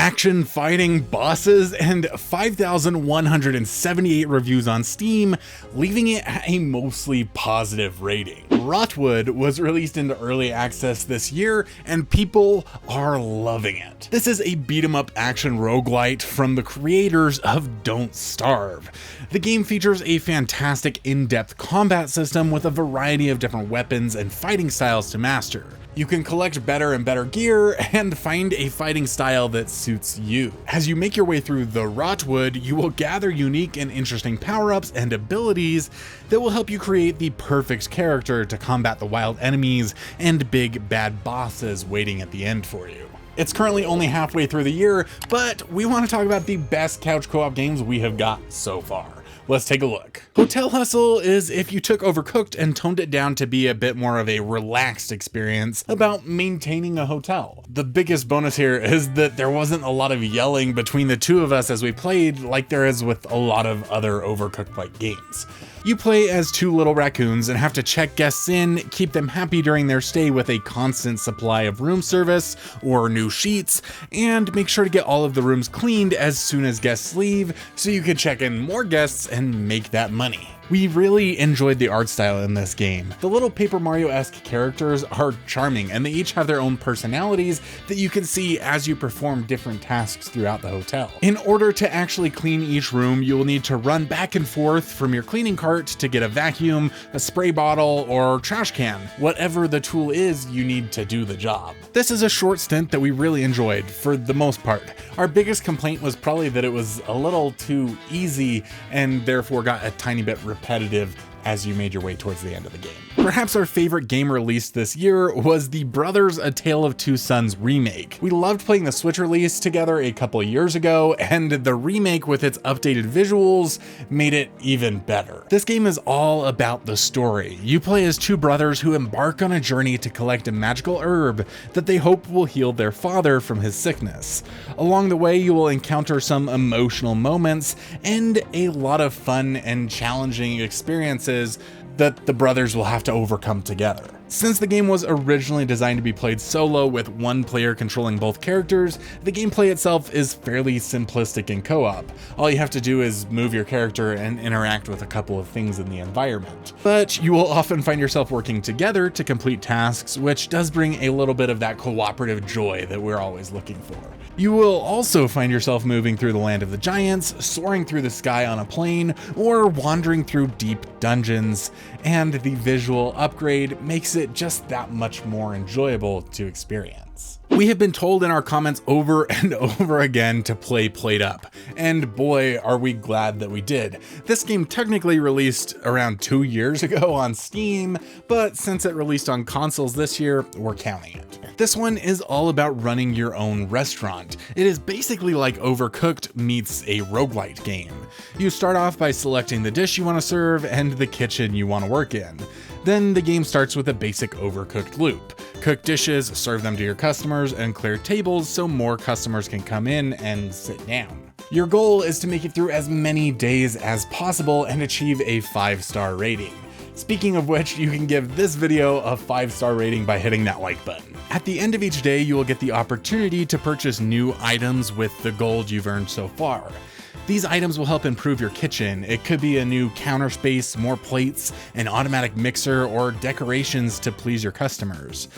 action fighting bosses, and 5,178 reviews on Steam, leaving it at a mostly positive rating. Rotwood was released into early access this year, and people are loving it. This is a beat-em-up action roguelite from the creators of Don't Starve. The game features a fantastic in-depth combat system with a variety of different weapons and fighting styles to master. You can collect better and better gear and find a fighting style that suits you. As you make your way through the Rotwood, you will gather unique and interesting power-ups and abilities that will help you create the perfect character to combat the wild enemies and big bad bosses waiting at the end for you. It's currently only halfway through the year, but we want to talk about the best couch co-op games we have got so far. Let's take a look. Hotel Hustle is if you took Overcooked and toned it down to be a bit more of a relaxed experience about maintaining a hotel. The biggest bonus here is that there wasn't a lot of yelling between the two of us as we played like there is with a lot of other Overcooked-like games. You play as two little raccoons and have to check guests in, keep them happy during their stay with a constant supply of room service or new sheets, and make sure to get all of the rooms cleaned as soon as guests leave so you can check in more guests and make that money. We really enjoyed the art style in this game. The little Paper Mario-esque characters are charming, and they each have their own personalities that you can see as you perform different tasks throughout the hotel. In order to actually clean each room, you will need to run back and forth from your cleaning cart to get a vacuum, a spray bottle, or trash can. Whatever the tool is, you need to do the job. This is a short stint that we really enjoyed for the most part. Our biggest complaint was probably that it was a little too easy and therefore got a tiny bit repetitive as you made your way towards the end of the game. Perhaps our favorite game released this year was the Brothers: A Tale of Two Sons remake. We loved playing the Switch release together a couple of years ago, and the remake with its updated visuals made it even better. This game is all about the story. You play as two brothers who embark on a journey to collect a magical herb that they hope will heal their father from his sickness. Along the way, you will encounter some emotional moments and a lot of fun and challenging experiences that the brothers will have to overcome together. Since the game was originally designed to be played solo with one player controlling both characters, the gameplay itself is fairly simplistic in co-op. All you have to do is move your character and interact with a couple of things in the environment. But you will often find yourself working together to complete tasks, which does bring a little bit of that cooperative joy that we're always looking for. You will also find yourself moving through the land of the giants, soaring through the sky on a plane, or wandering through deep dungeons, and the visual upgrade makes it just that much more enjoyable to experience. We have been told in our comments over and over again to play PlateUp, and boy are we glad that we did. This game technically released around 2 years ago on Steam, but since it released on consoles this year, we're counting it. This one is all about running your own restaurant. It is basically like Overcooked meets a roguelite game. You start off by selecting the dish you want to serve and the kitchen you want to work in. Then the game starts with a basic Overcooked loop. Cook dishes, serve them to your customers, and clear tables so more customers can come in and sit down. Your goal is to make it through as many days as possible and achieve a 5-star rating. Speaking of which, you can give this video a 5-star rating by hitting that like button. At the end of each day, you will get the opportunity to purchase new items with the gold you've earned so far. These items will help improve your kitchen. It could be a new counter space, more plates, an automatic mixer, or decorations to please your customers.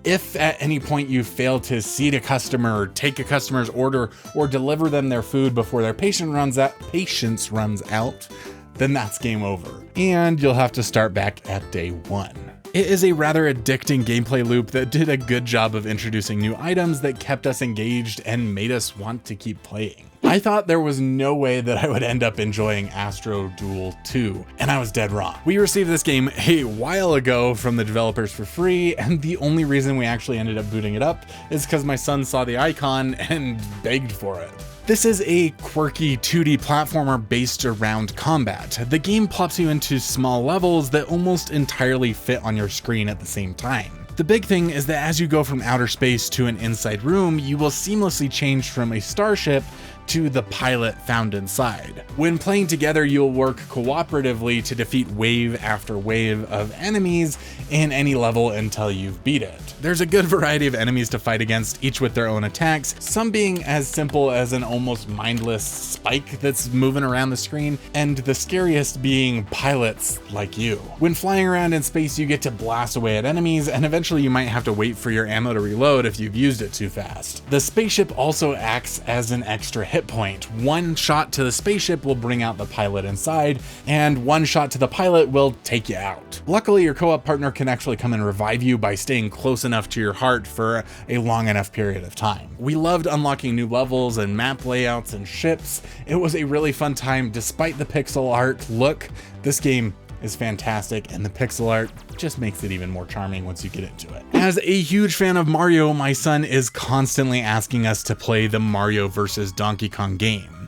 If at any point you fail to seat a customer, take a customer's order, or deliver them their food before their patience runs out, then that's game over, and you'll have to start back at day one. It is a rather addicting gameplay loop that did a good job of introducing new items that kept us engaged and made us want to keep playing. I thought there was no way that I would end up enjoying Astro Duel 2, and I was dead wrong. We received this game a while ago from the developers for free, and the only reason we actually ended up booting it up is because my son saw the icon and begged for it. This is a quirky 2D platformer based around combat. The game plops you into small levels that almost entirely fit on your screen at the same time. The big thing is that as you go from outer space to an inside room, you will seamlessly change from a starship to the pilot found inside. When playing together, you'll work cooperatively to defeat wave after wave of enemies in any level until you've beat it. There's a good variety of enemies to fight against, each with their own attacks, some being as simple as an almost mindless spike that's moving around the screen, and the scariest being pilots like you. When flying around in space, you get to blast away at enemies, and eventually you might have to wait for your ammo to reload if you've used it too fast. The spaceship also acts as an extra hit point. One shot to the spaceship will bring out the pilot inside, and one shot to the pilot will take you out. Luckily, your co-op partner can actually come and revive you by staying close enough to your heart for a long enough period of time. We loved unlocking new levels and map layouts and ships. It was a really fun time despite the pixel art look. This game is fantastic, and the pixel art just makes it even more charming once you get into it. As a huge fan of Mario, my son is constantly asking us to play the Mario vs. Donkey Kong game.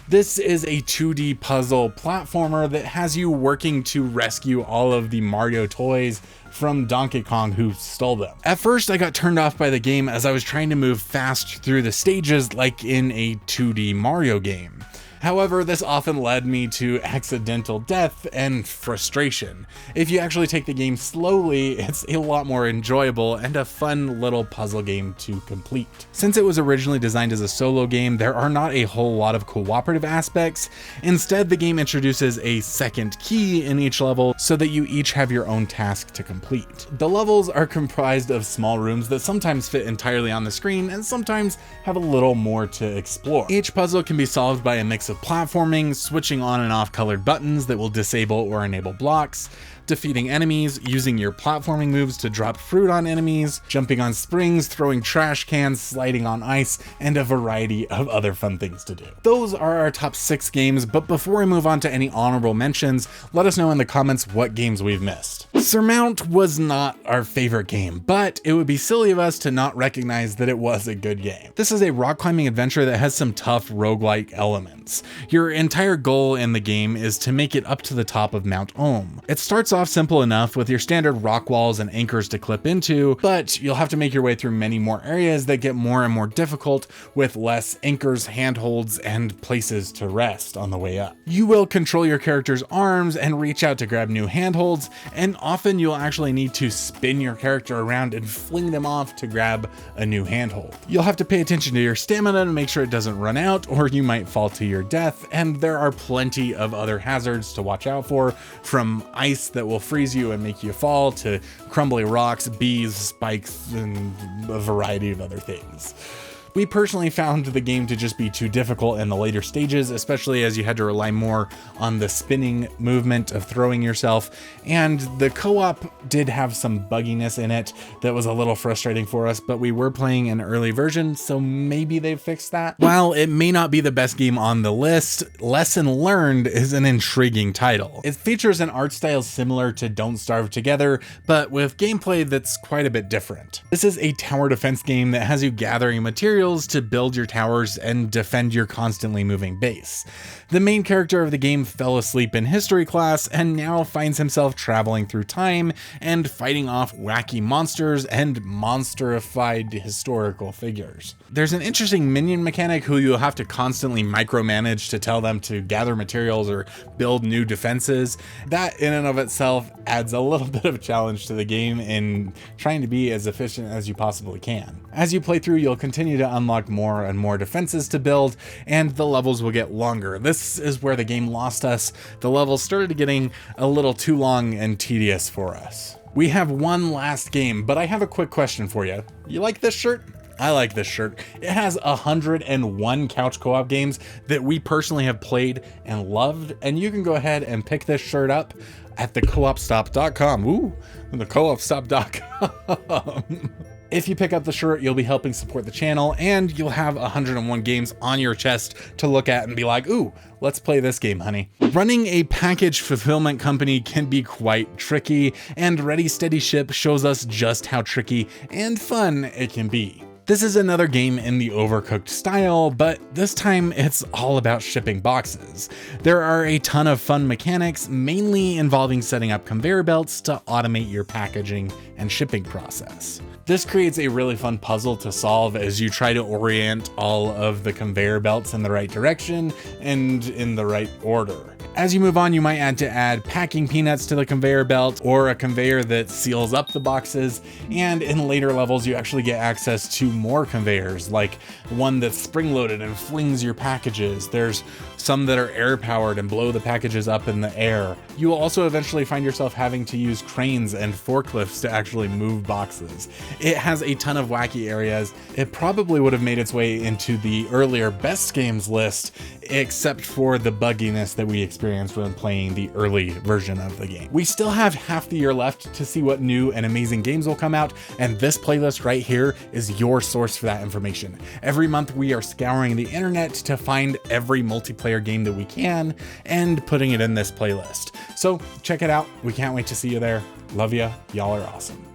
This is a 2D puzzle platformer that has you working to rescue all of the Mario toys from Donkey Kong, who stole them. At first, I got turned off by the game as I was trying to move fast through the stages like in a 2D Mario game. However, this often led me to accidental death and frustration. If you actually take the game slowly, it's a lot more enjoyable and a fun little puzzle game to complete. Since it was originally designed as a solo game, there are not a whole lot of cooperative aspects. Instead, the game introduces a second key in each level so that you each have your own task to complete. The levels are comprised of small rooms that sometimes fit entirely on the screen and sometimes have a little more to explore. Each puzzle can be solved by a mix of platforming, switching on and off colored buttons that will disable or enable blocks, defeating enemies, using your platforming moves to drop fruit on enemies, jumping on springs, throwing trash cans, sliding on ice, and a variety of other fun things to do. Those are our top 6 games, but before I move on to any honorable mentions, let us know in the comments what games we've missed. Surmount was not our favorite game, but it would be silly of us to not recognize that it was a good game. This is a rock climbing adventure that has some tough roguelike elements. Your entire goal in the game is to make it up to the top of Mount Ohm. It starts off simple enough with your standard rock walls and anchors to clip into, but you'll have to make your way through many more areas that get more and more difficult with less anchors, handholds, and places to rest on the way up. You will control your character's arms and reach out to grab new handholds, and often you'll actually need to spin your character around and fling them off to grab a new handhold. You'll have to pay attention to your stamina to make sure it doesn't run out, or you might fall to your death, and there are plenty of other hazards to watch out for, from ice that will freeze you and make you fall to crumbly rocks, bees, spikes, and a variety of other things. We personally found the game to just be too difficult in the later stages, especially as you had to rely more on the spinning movement of throwing yourself, and the co-op did have some bugginess in it that was a little frustrating for us, but we were playing an early version, so maybe they fixed that. While it may not be the best game on the list, Lesson Learned is an intriguing title. It features an art style similar to Don't Starve Together, but with gameplay that's quite a bit different. This is a tower defense game that has you gathering materials to build your towers and defend your constantly moving base. The main character of the game fell asleep in history class and now finds himself traveling through time and fighting off wacky monsters and monsterified historical figures. There's an interesting minion mechanic who you'll have to constantly micromanage to tell them to gather materials or build new defenses. That in and of itself adds a little bit of a challenge to the game in trying to be as efficient as you possibly can. As you play through, you'll continue to unlock more and more defenses to build, and the levels will get longer. This is where the game lost us. The levels started getting a little too long and tedious for us. We have one last game, but I have a quick question for you. You like this shirt? I like this shirt. It has 101 couch co-op games that we personally have played and loved, and you can go ahead and pick this shirt up at thecoopstop.com. Ooh, thecoopstop.com. If you pick up the shirt, you'll be helping support the channel, and you'll have 101 games on your chest to look at and be like, ooh, let's play this game, honey. Running a package fulfillment company can be quite tricky, and Ready Steady Ship shows us just how tricky and fun it can be. This is another game in the Overcooked style, but this time it's all about shipping boxes. There are a ton of fun mechanics, mainly involving setting up conveyor belts to automate your packaging and shipping process. This creates a really fun puzzle to solve as you try to orient all of the conveyor belts in the right direction and in the right order. As you move on, you might add packing peanuts to the conveyor belt, or a conveyor that seals up the boxes, and in later levels you actually get access to more conveyors, like one that's spring-loaded and flings your packages. There's some that are air-powered and blow the packages up in the air. You will also eventually find yourself having to use cranes and forklifts to actually move boxes. It has a ton of wacky areas. It probably would have made its way into the earlier best games list, except for the bugginess that we experienced when playing the early version of the game. We still have half the year left to see what new and amazing games will come out, and this playlist right here is your source for that information. Every month we are scouring the internet to find every multiplayer game that we can and putting it in this playlist. So check it out. We can't wait to see you there. Love ya. Y'all are awesome.